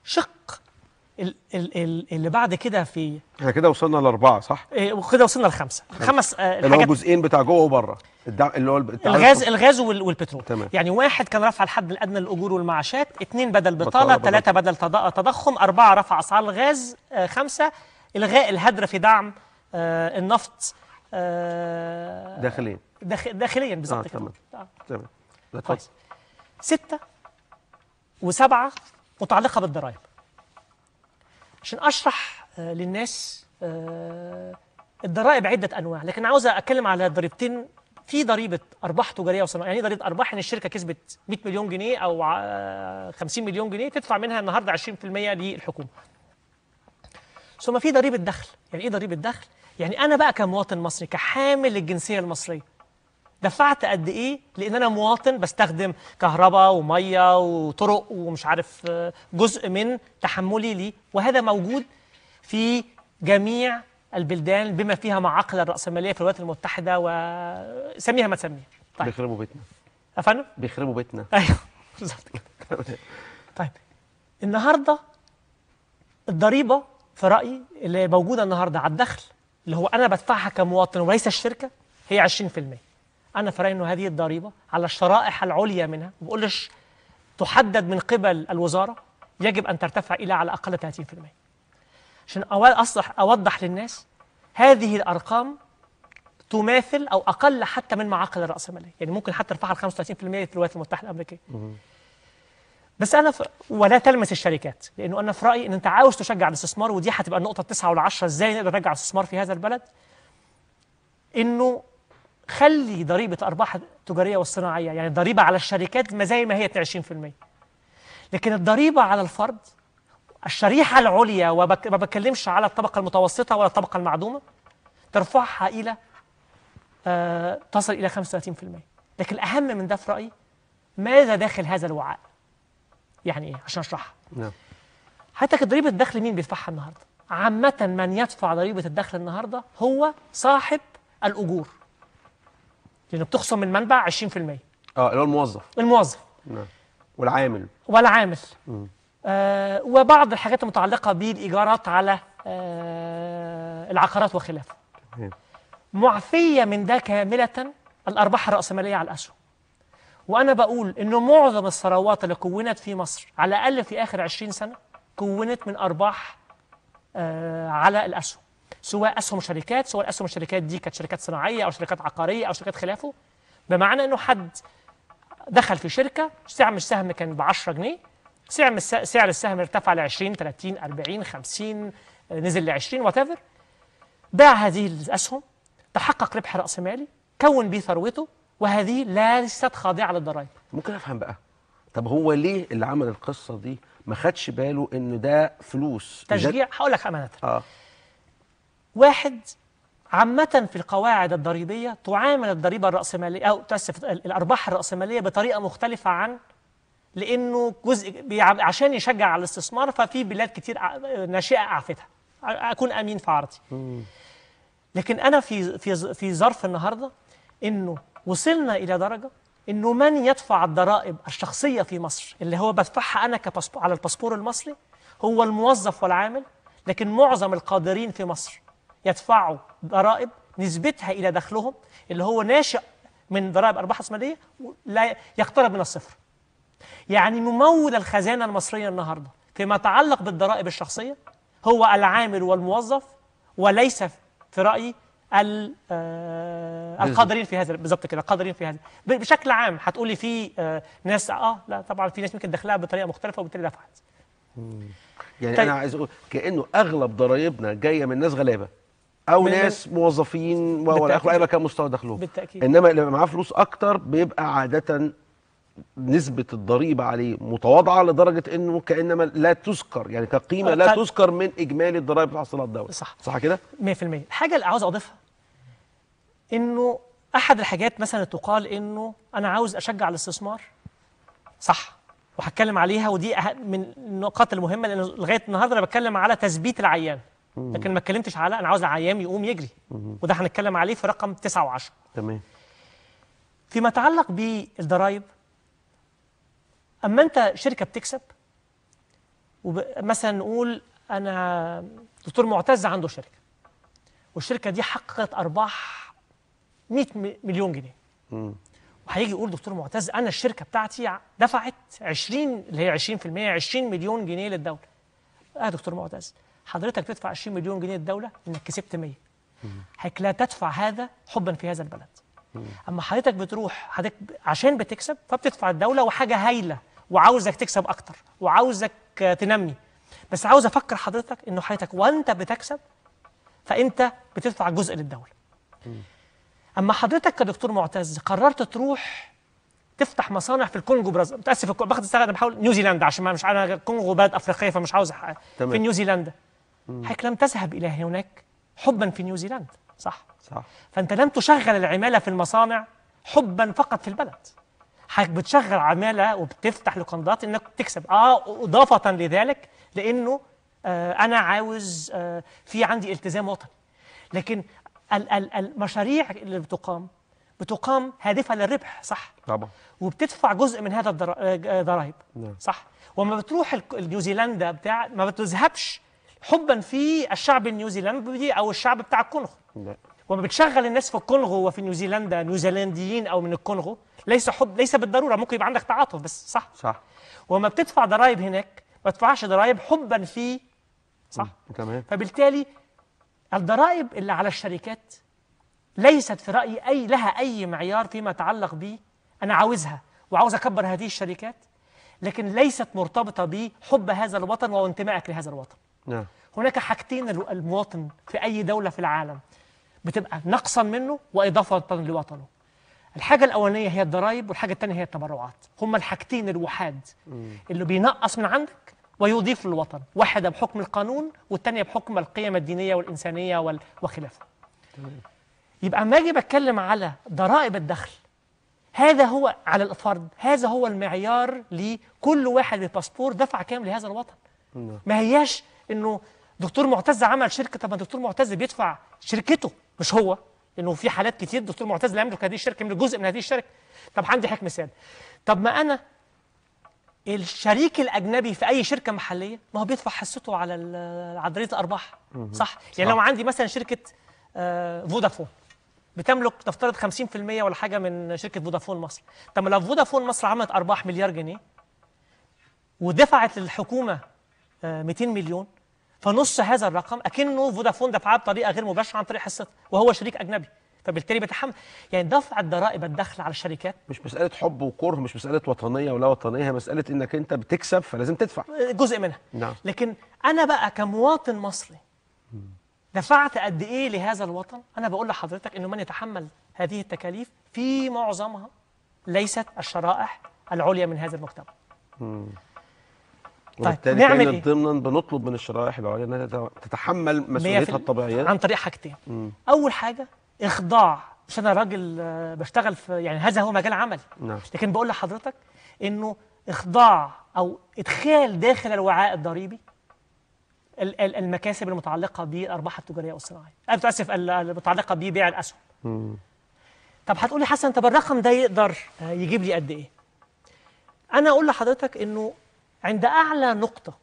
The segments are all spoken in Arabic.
شق اللي بعد كده في احنا كده وصلنا ل4 صح؟ وكده وصلنا ل5 الخمس اللي هو جزئين بتاع جوه وبره اللي هو الغاز والبترول. تمام. يعني 1 كان رفع الحد الادنى للاجور والمعاشات، 2 بدل بطاله، 3 بدل تضخم، 4 رفع اسعار الغاز، 5 الغاء الهدر في دعم النفط داخليا بالظبط كده. تمام. كويس. 6 و7 متعلقه بالضرائب. عشان اشرح للناس الضرائب عده انواع، لكن عاوز اتكلم على ضريبتين. في ضريبه ارباح تجاريه وصناعيه، يعني ضريبه ارباح ان الشركه كسبت 100 مليون جنيه او 50 مليون جنيه تدفع منها النهارده 20% للحكومه. ثم في ضريبه دخل. يعني ايه ضريبه دخل؟ يعني انا بقى كمواطن مصري كحامل الجنسيه المصريه دفعت قد ايه، لان انا مواطن بستخدم كهرباء وميه وطرق ومش عارف جزء من تحملي ليه، وهذا موجود في جميع البلدان بما فيها معاقل الرأسمالية في الولايات المتحدة وسميها ما تسميها. طيب. بيخربوا بيتنا. أفهم؟ بيخربوا بيتنا. أيوه بالظبط كده. طيب النهارده الضريبة في رأيي اللي موجودة النهارده على الدخل اللي هو أنا بدفعها كمواطن وليس الشركة هي 20%. أنا في رأيي إنه هذه الضريبة على الشرائح العليا منها، ما بقولش تحدد من قبل الوزارة، يجب أن ترتفع إلى على الأقل 30%. عشان أوضح للناس هذه الأرقام تماثل أو أقل حتى من معاقل الرأسمالية، يعني ممكن حتى ترفعها ل 35% في الولايات المتحدة الأمريكية. بس أنا ولا تلمس الشركات، لأنه أنا في رأيي إن أنت عاوز تشجع الاستثمار، ودي هتبقى النقطة 9 وال10 إزاي نقدر نرجع الاستثمار في هذا البلد، إنه خلي ضريبة الأرباح التجارية والصناعية، يعني الضريبة على الشركات ما زي ما هي 20%، لكن الضريبة على الفرد الشريحة العليا وما بتكلمش على الطبقة المتوسطة ولا الطبقة المعدومة ترفعها إلى تصل إلى 35%. لكن الأهم من ده في رأيي ماذا داخل هذا الوعاء؟ يعني إيه؟ عشان أشرحها. نعم. حتى ضريبة الدخل مين بيدفعها النهاردة؟ عامة من يدفع ضريبة الدخل النهاردة هو صاحب الأجور، لأنه بتخصم من منبع 20%. اللي هو الموظف. نعم. والعامل. وبعض الحاجات المتعلقة بالإيجارات على العقارات وخلافه. معفية من ده كاملة الأرباح الرأسمالية على الأسهم. وأنا بقول إنه معظم الثروات اللي كونت في مصر على الأقل في آخر 20 سنة كونت من أرباح على الأسهم، سواء أسهم شركات، سواء أسهم الشركات دي كانت شركات صناعية أو شركات عقارية أو شركات خلافه، بمعنى إنه حد دخل في شركة سعر السهم كان ب 10 جنيه، سعر السهم ارتفع ل 20 30 40 50 نزل ل 20 whatever، باع هذه الأسهم، تحقق ربح رأسمالي، كون به ثروته، وهذه ليست خاضعة للضرائب. ممكن أفهم بقى، طب هو ليه اللي عمل القصة دي ما خدش باله إن ده فلوس تشجيع؟ هقول لك أمانة. 1 عامة في القواعد الضريبية تعامل الضريبة الرأسمالية أو تأسف الأرباح الرأسمالية بطريقة مختلفة عن، لأنه جزء عشان يشجع على الاستثمار، ففي بلاد كتير ناشئة أعفتها، أكون أمين في عرضي. لكن أنا في ظرف النهاردة إنه وصلنا إلى درجة إنه من يدفع الضرائب الشخصية في مصر اللي هو بدفعها أنا على الباسبور المصري هو الموظف والعامل، لكن معظم القادرين في مصر يدفعوا ضرائب نسبتها إلى دخلهم اللي هو ناشئ من ضرائب أرباح رأسمالية لا يقترب من الصفر. يعني ممول الخزانة المصرية النهاردة فيما يتعلق بالضرائب الشخصية هو العامل والموظف، وليس في رأيي القادرين في هذا. بالظبط كده، القادرين في هذا بشكل عام. هتقولي في ناس لا طبعا في ناس ممكن دخلها بطريقة مختلفة وبالتالي دفعت. يعني أنا عايز أقول كأنه أغلب ضرائبنا جاية من ناس غلابة أو ناس موظفين ولا آخر أي كان مستوى دخلهم. بالتأكيد. إنما اللي معاه فلوس أكتر بيبقى عادة نسبة الضريبة عليه متواضعة لدرجة إنه كأنما لا تذكر، يعني كقيمة لا تذكر من إجمالي الضرائب اللي حصلها الدولة. صح كده؟ 100%. الحاجة اللي عاوز أضيفها إنه أحد الحاجات مثلا تقال إنه أنا عاوز أشجع الاستثمار، صح، وهتكلم عليها، ودي من النقاط المهمة، لأن لغاية النهاردة أنا بتكلم على تثبيت العيان، لكن ما اتكلمتش على أنا عاوز العيان يقوم يجري، وده هنتكلم عليه في رقم 9 و10. تمام. فيما يتعلق بالضرائب، أما أنت شركة بتكسب مثلا نقول انا دكتور معتز عنده شركه، والشركه دي حققت ارباح 100 مليون جنيه. وهيجي يقول دكتور معتز انا الشركه بتاعتي دفعت 20 اللي هي 20% 20 مليون جنيه للدوله. دكتور معتز حضرتك تدفع 20 مليون جنيه للدوله انك كسبت 100. حضرتك لا تدفع هذا حبا في هذا البلد. اما حضرتك بتروح حضرتك عشان بتكسب فبتدفع الدوله وحاجه هايله وعاوزك تكسب اكتر وعاوزك تنمي. بس عاوز افكر حضرتك انه حضرتك وانت بتكسب فانت بتدفع جزء للدوله. اما حضرتك كدكتور معتز قررت تروح تفتح مصانع في الكونغو برازيل، متاسف باخد السنه انا بحاول نيوزيلندا عشان مش انا الكونغو بلد افريقيه فمش عاوز في نيوزيلندا. حضرتك لم تذهب الى هناك حبا في نيوزيلندا، صح؟ فانت لم تشغل العماله في المصانع حبا فقط في البلد. حضرتك بتشغل عماله وبتفتح لوكندات انك تكسب اضافه لذلك لانه انا عاوز في عندي التزام وطني. لكن المشاريع اللي بتقام هادفه للربح، صح؟ طبعا. وبتدفع جزء من هذا الضرائب، صح؟ وما بتروح نيوزيلندا ما بتذهبش حبا في الشعب النيوزيلندي او الشعب بتاع الكونغو. وما بتشغل الناس في الكونغو وفي نيوزيلندا نيوزيلنديين او من الكونغو ليس بالضروره، ممكن يبقى عندك تعاطف بس، صح. وما بتدفع ضرائب هناك ما تدفعش ضرائب حبا في، صح؟ تمام. فبالتالي الضرائب اللي على الشركات ليست في رايي لها اي معيار فيما يتعلق بي انا عاوزها وعاوز اكبر هذه الشركات، لكن ليست مرتبطه بحب هذا الوطن وانتمائك لهذا الوطن. هناك حاجتين المواطن في اي دوله في العالم بتبقى نقصا منه واضافه لوطنه. الحاجه الاولانيه هي الضرائب والحاجه الثانيه هي التبرعات. هما الحاجتين الوحاد اللي بينقص من عندك ويضيف للوطن، واحده بحكم القانون والثانيه بحكم القيم الدينيه والانسانيه وخلافه. يبقى اما اجي بتكلم على ضرائب الدخل، هذا هو على الفرد، هذا هو المعيار لكل واحد بباسبور دفع كام لهذا الوطن. ما هياش انه دكتور معتز عمل شركه، طب ما دكتور معتز بيدفع شركته مش هو، انه في حالات كتير دكتور معتز لا يملك هذه الشركه، يملك جزء من هذه الشركه. طب عندي حضرتك مثال، طب ما انا الشريك الاجنبي في اي شركه محليه ما هو بيدفع حصته على ضريبه الارباح، صح؟ يعني لو عندي مثلا شركه فودافون بتملك نفترض 50% ولا حاجه من شركه فودافون مصر. طب لو فودافون مصر عملت ارباح مليار جنيه ودفعت للحكومه 200 مليون، فنص هذا الرقم اكنه فودافون دفعها بطريقه غير مباشره عن طريق حصته وهو شريك اجنبي، فبالتالي بيتحمل. يعني دفع الضرائب الدخل على الشركات مش مساله حب وكره، مش مساله وطنيه ولا وطنيه، هي مساله انك انت بتكسب فلازم تدفع جزء منها. نعم. لكن انا بقى كمواطن مصري دفعت قد ايه لهذا الوطن؟ انا بقول لحضرتك انه من يتحمل هذه التكاليف في معظمها ليست الشرائح العليا من هذا المجتمع. وبالتالي نعمل إيه؟ ضمنا بنطلب من الشرائح العليا انها تتحمل مسؤوليتها الطبيعيه عن طريق حاجتين. اول حاجه اخضاع، مش انا راجل بشتغل في يعني هذا هو مجال عملي. نعم. لكن بقول لحضرتك انه اخضاع او ادخال داخل الوعاء الضريبي المكاسب المتعلقه بالارباح التجاريه والصناعيه، متاسف المتعلقه ببيع الاسهم. طب هتقول لي حسن، طب الرقم ده يقدر يجيب لي قد ايه؟ انا اقول لحضرتك انه عند اعلى نقطه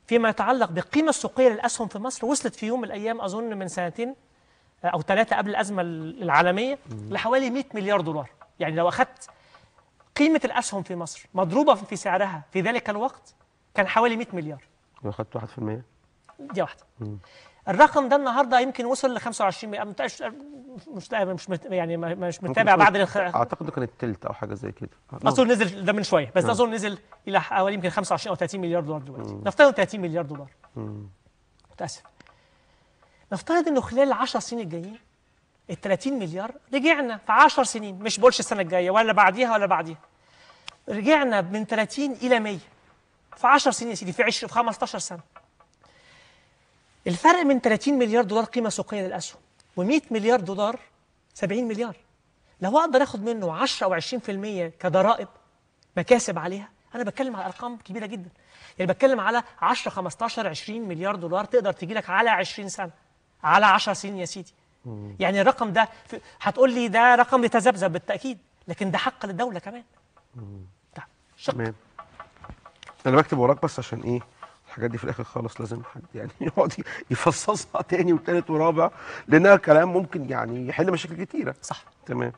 فيما يتعلق بالقيمه السوقيه للاسهم في مصر وصلت في يوم من الايام اظن من سنتين او 3 قبل الازمه العالميه لحوالي 100 مليار دولار. يعني لو اخذت قيمه الاسهم في مصر مضروبه في سعرها في ذلك الوقت كان حوالي 100 مليار. لو اخذت 1%، دي واحده. الرقم ده النهارده يمكن وصل ل 25 مش متابع بعد اعتقد كان التلت او حاجه زي كده. اظن نزل ده من شويه، بس اظن نزل الى حوالي يمكن 25 او 30 مليار دولار دلوقتي. نفترض 30 مليار دولار. متاسف. نفترض انه خلال ال10 سنين الجايين ال 30 مليار رجعنا في 10 سنين، مش بقولش السنه الجايه ولا بعديها ولا بعديها. رجعنا من 30 الى 100 في 10 سنين يا سيدي، في 15 سنه. الفرق من 30 مليار دولار قيمه سوقيه للاسهم و100 مليار دولار 70 مليار. لو اقدر اخد منه 10 او 20% كضرائب مكاسب عليها، انا بتكلم على ارقام كبيره جدا. يعني بتكلم على 10 15 20 مليار دولار تقدر تجي لك على 20 سنه، على 10 سنين يا سيدي. يعني الرقم ده هتقول لي ده رقم يتذبذب بالتاكيد، لكن ده حق للدوله كمان. تمام. انا بكتب وراك بس عشان ايه الحاجات دي في الاخر خالص لازم حد يعني يقعد يفصصها تاني وتالت ورابع، لانها كلام ممكن يعني يحل مشاكل كتيره. صح. تمام.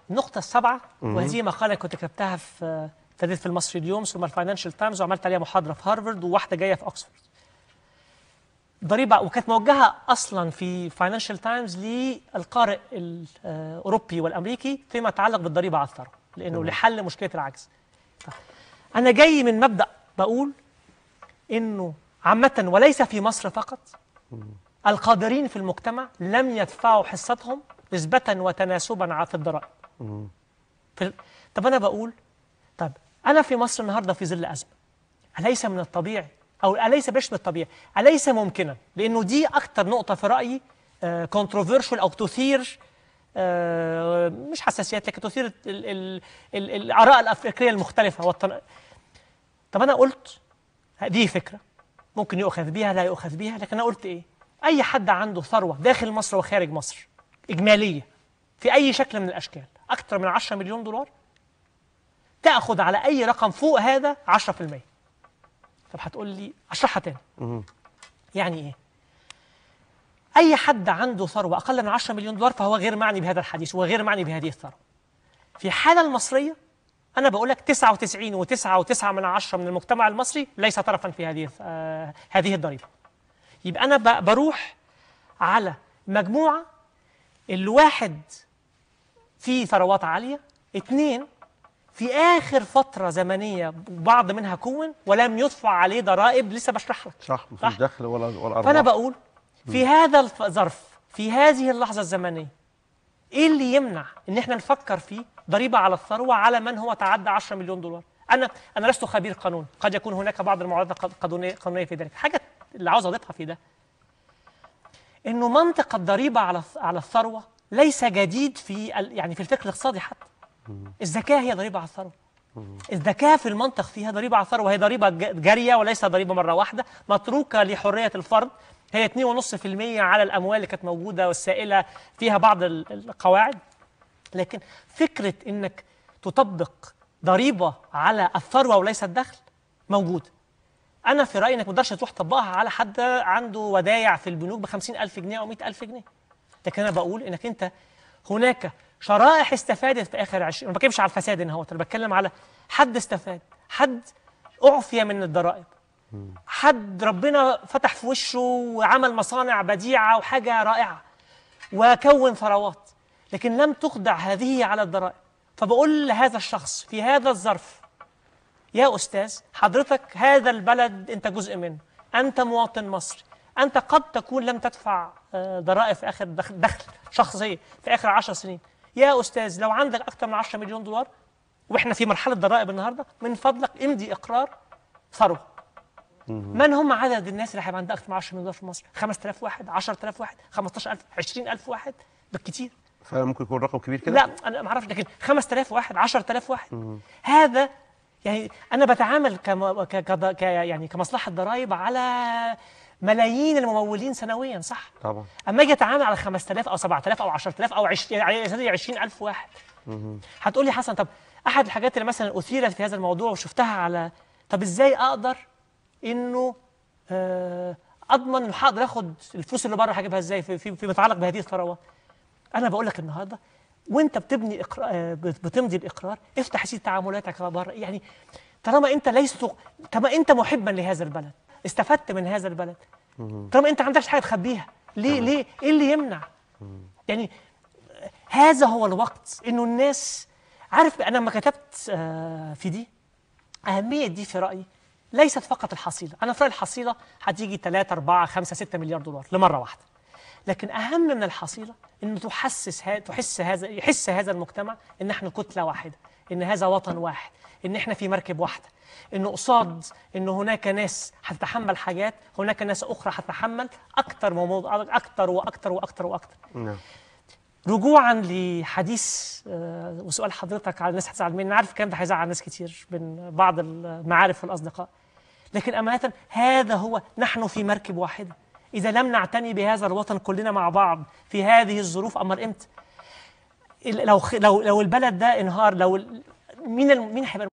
النقطة السابعة، وهذه مقالة كنت كتبتها ابتديت في المصري اليوم ثم الفاينانشال تايمز وعملت عليها محاضرة في هارفارد وواحدة جاية في اوكسفورد. ضريبة وكانت موجهة أصلا في فاينانشال تايمز للقارئ الأوروبي والأمريكي فيما يتعلق بالضريبة على الثروة، لأنه لحل مشكلة العجز. أنا جاي من مبدأ بقول إنه عامة وليس في مصر فقط القادرين في المجتمع لم يدفعوا حصتهم نسبة وتناسبا في الضرائب. طب أنا بقول طب أنا في مصر النهاردة في ظل أزمة، أليس من الطبيعي أو أليس مش بالطبيعي، أليس ممكنا، لأنه دي أكتر نقطة في رأيي كونتروفيرشل أو تثير مش حساسيات لكن تثير الآراء الأفريقية المختلفة طب أنا قلت دي فكرة ممكن يؤخذ بها لا يؤخذ بها، لكن أنا قلت إيه؟ أي حد عنده ثروة داخل مصر وخارج مصر إجمالية في أي شكل من الأشكال أكثر من 10 مليون دولار تأخذ على أي رقم فوق هذا 10%. طب هتقول لي أشرحها تاني. يعني إيه؟ أي حد عنده ثروة أقل من 10 مليون دولار فهو غير معني بهذا الحديث وغير معني بهذه الثروة. في الحالة المصرية أنا بقول لك 99.9 من المجتمع المصري ليس طرفا في هذه الضريبة. يبقى أنا بروح على مجموعة، الواحد في ثروات عالية، اثنين في آخر فترة زمنية بعض منها كون ولم يدفع عليه ضرائب، لسه بشرح لك. صح، مفيش دخل ولا أرباح. فأنا بقول في هذا الظرف في هذه اللحظة الزمنية إيه اللي يمنع إن إحنا نفكر في ضريبة على الثروة على من هو تعدى 10 مليون دولار؟ أنا لست خبير قانون، قد يكون هناك بعض المعارضات القانونية في ذلك. حاجة اللي عاوز أضيفها في ده إنه منطق الضريبة على الثروة ليس جديد يعني في الفكر الاقتصادي حتى. الزكاة هي ضريبة على الثروة. الزكاة في المنطق فيها ضريبة على الثروة، وهي ضريبة جارية وليس ضريبة مرة واحدة متروكة لحرية الفرد. هي 2.5% على الأموال اللي كانت موجودة والسائلة، فيها بعض القواعد، لكن فكرة إنك تطبق ضريبة على الثروة وليس الدخل موجود. أنا في رأيي إنك ما تقدرش تروح تطبقها على حد عنده ودايع في البنوك ب50,000 جنيه أو 100,000 جنيه. لكن أنا بقول إنك أنت هناك شرائح استفادت في آخر 20، ما بتكلمش على الفساد هنا، أنا بتكلم على حد استفاد، حد أعفي من الضرائب، حد ربنا فتح في وشه وعمل مصانع بديعة وحاجة رائعة وكون ثروات، لكن لم تخضع هذه على الضرائب. فبقول لهذا الشخص في هذا الظرف يا أستاذ حضرتك هذا البلد أنت جزء منه، أنت مواطن مصري، أنت قد تكون لم تدفع ضرائب في آخر دخل شخصي في آخر 10 سنين. يا أستاذ لو عندك أكثر من 10 مليون دولار وإحنا في مرحلة ضرائب النهاردة، من فضلك امضي إقرار ثروة. من هم عدد الناس اللي هيبقى عندها أكثر من 10 مليون دولار في مصر؟ 5,000 واحد، 10,000 واحد، 15,000، 20,000 واحد بالكتير. فممكن يكون رقم كبير كده؟ لا أنا ما أعرفش، لكن 5,000 واحد، 10,000 واحد. هذا يعني أنا بتعامل يعني كمصلحة ضرائب على ملايين الممولين سنويا، صح؟ طبعا. أما أجي أتعامل على 5,000 أو 7,000 أو 10,000 أو 20,000 واحد، هتقول لي حسن طب أحد الحاجات اللي مثلا أثيرت في هذا الموضوع وشفتها على طب إزاي أقدر إنه أضمن إنه هقدر آخد الفلوس اللي بره هجيبها إزاي في متعلق بهذه الثروات؟ أنا بقول لك النهارده وأنت بتمضي الإقرار افتح سير تعاملاتك بره، يعني طالما أنت محبا لهذا البلد، استفدت من هذا البلد، طالما أنت ما عندكش حاجة تخبيها، ليه إيه اللي يمنع؟ يعني هذا هو الوقت إنه الناس عارف. أنا لما كتبت في دي أهمية دي في رأيي ليست فقط الحصيلة، أنا في رأيي الحصيلة هتيجي 3 4 5 6 مليار دولار لمرة واحدة، لكن أهم من الحصيلة إنه يحس هذا المجتمع إن إحنا كتلة واحدة، إن هذا وطن واحد، إن إحنا في مركب واحدة، إنه قصاد إنه هناك ناس هتتحمل حاجات، هناك ناس أخرى هتتحمل أكتر أكتر وأكتر وأكتر وأكتر. نعم. رجوعا لحديث وسؤال حضرتك على الناس هتزعل مني، أنا عارف الكلام ده هيزعل ناس كتير من بعض المعارف والأصدقاء، لكن أمانة هذا هو، نحن في مركب واحدة. إذا لم نعتني بهذا الوطن كلنا مع بعض في هذه الظروف، أمر إمتى؟ لو البلد ده انهار، مين هيبقى